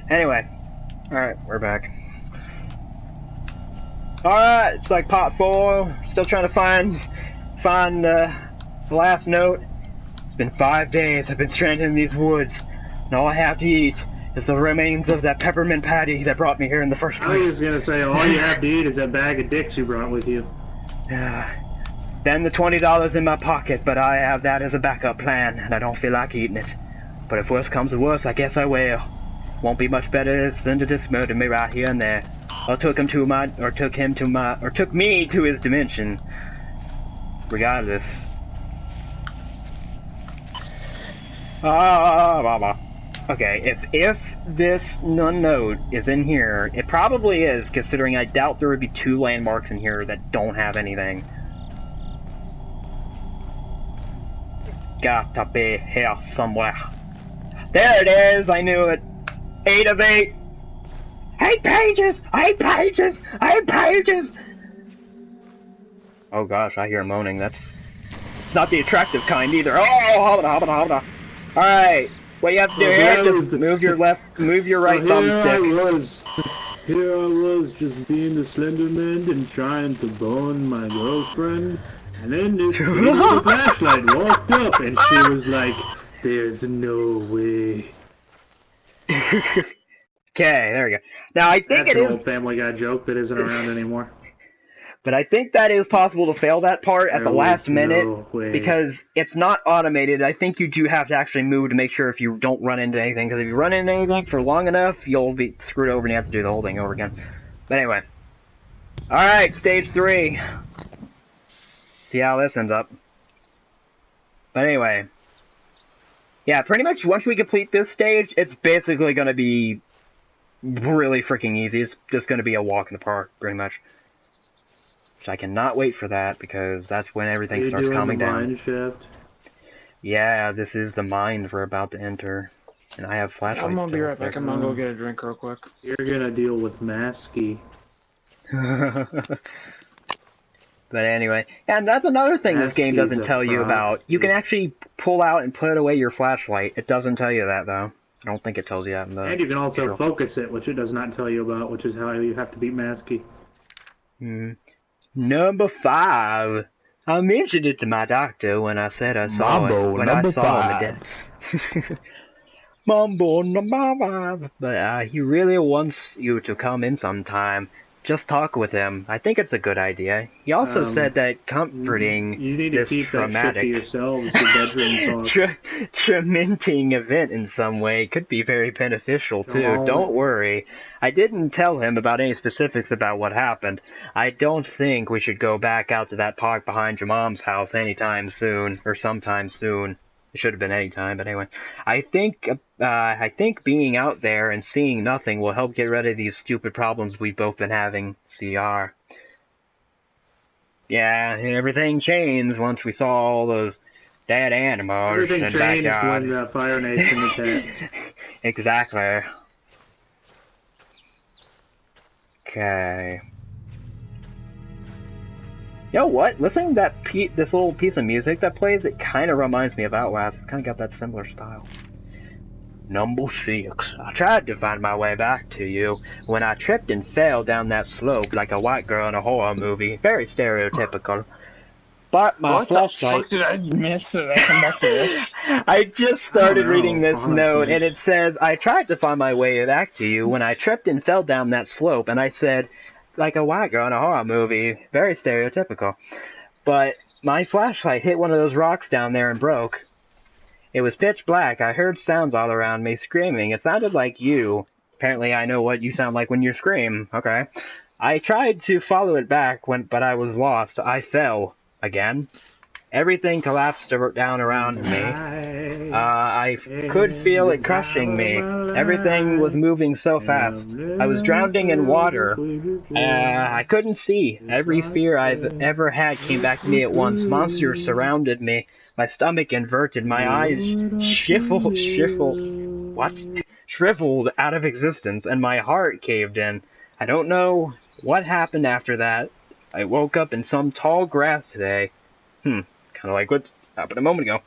Anyway, alright, we're back. Alright, it's like part 4. Still trying to find the last note. It's been 5 days I've been stranded in these woods, and all I have to eat is the remains of that peppermint patty that brought me here in the first place. I was gonna say, all you have to eat is that bag of dicks you brought with you. Then the $20 in my pocket, but I have that as a backup plan, and I don't feel like eating it. But if worse comes to worse, I guess I will. Won't be much better if Slender just murdered me right here and there. Or took me to his dimension. Regardless. Okay, if this note is in here, it probably is, considering I doubt there would be 2 landmarks in here that don't have anything. Got to be here somewhere. There it is! I knew it! 8 of 8! 8 pages! 8 pages! 8 pages! Oh gosh, I hear moaning. It's not the attractive kind either. Oh, hold on. Alright, what you have to do here, just move your right thumbstick. Here I was, just being the Slender Man and trying to bone my girlfriend. And then this lady with a flashlight walked up and she was like, "There's no way." Okay, there we go. Now I think That's an old Family Guy joke that isn't around anymore. But I think that is possible to fail that part at the last minute, because it's not automated. I think you do have to actually move to make sure if you don't run into anything, because if you run into anything for long enough, you'll be screwed over and you have to do the whole thing over again. But anyway. Alright, stage 3. See how this ends up. But anyway. Yeah, pretty much once we complete this stage, it's basically going to be really freaking easy. It's just going to be a walk in the park, pretty much. Which I cannot wait for that, because that's when everything starts calming down. Mine shaft? Yeah, this is the mine we're about to enter. And I have flashlights. I'm gonna be right back. I'm gonna go get a drink real quick. You're gonna deal with Masky. But anyway, and that's another thing this game doesn't tell you about. You can actually pull out and put away your flashlight. It doesn't tell you that, though. I don't think it tells you that in the... And you can also focus it, which it does not tell you about, which is how you have to beat Masky. Number 5. I mentioned it to my doctor when I said I saw it. When I saw him again. Mambo number 5. But he really wants you to come in sometime. Just talk with him. I think it's a good idea. He also said that comforting you need to this keep traumatic, that shit to yourselves, your bedroom talk. Tormenting event in some way could be very beneficial too. Don't worry. I didn't tell him about any specifics about what happened. I don't think we should go back out to that park behind your mom's house anytime soon, or sometime soon. It should have been any time, but anyway. I think being out there and seeing nothing will help get rid of these stupid problems we've both been having. CR. Yeah, everything changed once we saw all those dead animals. Everything changed when Fire Nation attacked. Exactly. Okay. You know what? Listening to that this little piece of music that plays, it kind of reminds me of Outlast. It's kind of got that similar style. Number 6. I tried to find my way back to you when I tripped and fell down that slope like a white girl in a horror movie. Very stereotypical. But my flashlight... What the fuck did I miss? Did I come back to this? I just started reading this note, and it says, I tried to find my way back to you when I tripped and fell down that slope, and I said... like a white girl in a horror movie. Very stereotypical. But my flashlight hit one of those rocks down there and broke. It was pitch black. I heard sounds all around me screaming. It sounded like you. Apparently I know what you sound like when you scream. Okay. I tried to follow it back, but I was lost. I fell. Again. Everything collapsed down around me. I could feel it crushing me. Everything was moving so fast. I was drowning in water. I couldn't see. Every fear I've ever had came back to me at once. Monsters surrounded me. My stomach inverted. My eyes shriveled out of existence, and my heart caved in. I don't know what happened after that. I woke up in some tall grass today. Kind of like what happened a moment ago.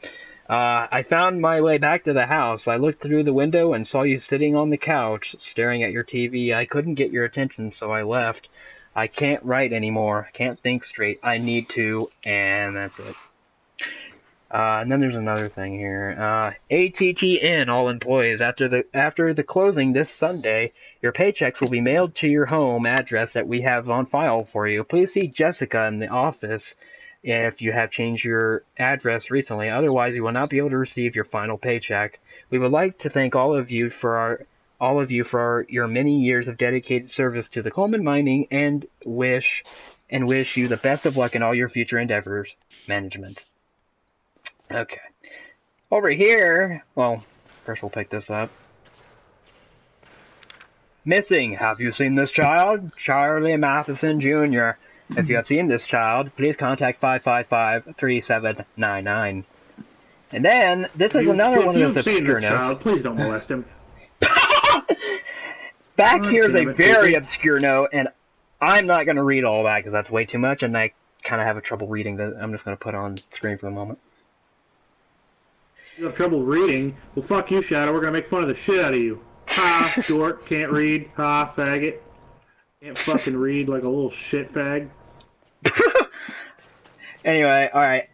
I found my way back to the house. I looked through the window and saw you sitting on the couch, staring at your TV. I couldn't get your attention, so I left. I can't write anymore. Can't think straight. I need to, and that's it. And then there's another thing here. ATTN, all employees. After the closing this Sunday, your paychecks will be mailed to your home address that we have on file for you. Please see Jessica in the office if you have changed your address recently. Otherwise, you will not be able to receive your final paycheck. We would like to thank all of you for your many years of dedicated service to the Coleman Mining and wish you the best of luck in all your future endeavors. Management. Okay. Over here, well, first we'll pick this up. Missing. Have you seen this child? Charlie Matheson Jr. If you have seen this child, please contact 555-3799. And then, this is another one of those obscure notes. Child, please don't molest him. Back here is a very obscure note, and I'm not going to read all that because that's way too much, and I kind of have trouble reading that. I'm just going to put on screen for a moment. You have trouble reading? Well, fuck you, Shadow. We're going to make fun of the shit out of you. Ha, short, can't read. Ha, faggot. Can't fucking read like a little shit fag. Anyway, alright.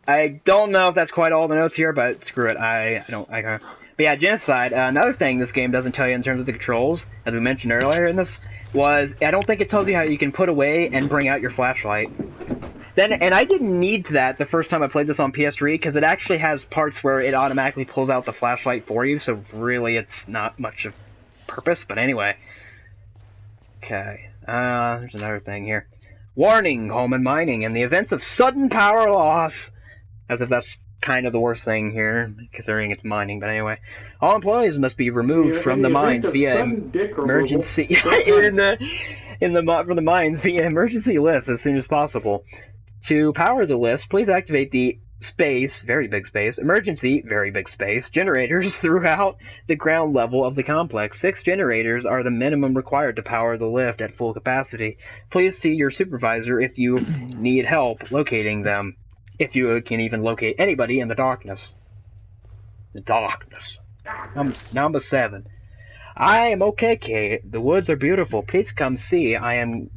I don't know if that's quite all the notes here, but screw it. I can't. But yeah, genocide. Another thing this game doesn't tell you in terms of the controls, as we mentioned earlier in this, was I don't think it tells you how you can put away and bring out your flashlight. And I didn't need that the first time I played this on PS3, because it actually has parts where it automatically pulls out the flashlight for you, so really it's not much of purpose, but anyway. Okay, there's another thing here. Warning, Coleman Mining, in the events of sudden power loss, as if that's kind of the worst thing here, considering it's mining, but anyway. All employees must be removed from the mines via emergency from the mines via emergency lifts as soon as possible. To power the lifts, please activate the space, very big space, emergency, very big space, generators throughout the ground level of the complex. 6 generators are the minimum required to power the lift at full capacity. Please see your supervisor if you need help locating them. If you can even locate anybody in the darkness. The darkness. Number 7. I am okay, Kate. The woods are beautiful. Please come see. I am...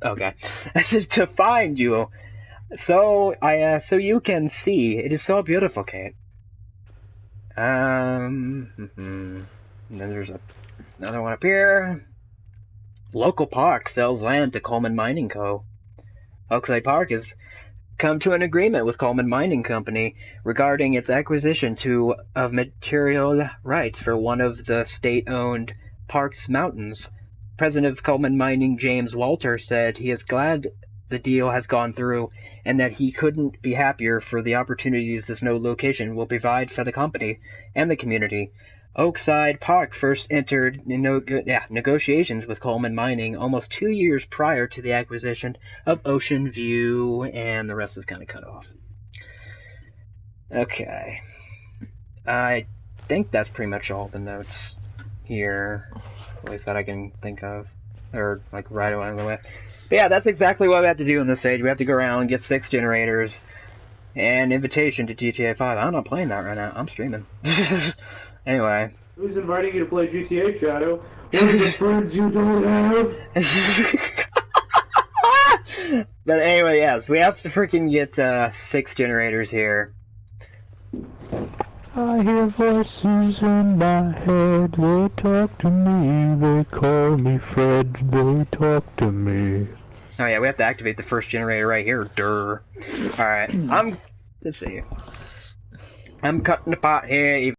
Okay. To find you. So you can see. It is so beautiful, Kate. And then there's another one up here. Local park sells land to Coleman Mining Co. Oakside Park has come to an agreement with Coleman Mining Company regarding its acquisition of material rights for one of the state-owned park's mountains. President of Coleman Mining, James Walter, said he is glad the deal has gone through and that he couldn't be happier for the opportunities this new location will provide for the company and the community. Oakside Park first entered negotiations with Coleman Mining almost 2 years prior to the acquisition of Ocean View, and the rest is kind of cut off. Okay. I think that's pretty much all the notes here, at least that I can think of, or like right along the way. But yeah, that's exactly what we have to do in this stage. We have to go around and get 6 generators and invitation to GTA 5. I'm not playing that right now. I'm streaming. Anyway. Who's inviting you to play GTA, Shadow? One of the friends you don't have? But anyway, yes, we have to freaking get 6 generators here. I hear voices in my head, they talk to me, they call me Fred, they talk to me. Oh yeah, we have to activate the first generator right here, Alright, let's see. I'm cutting the pot here.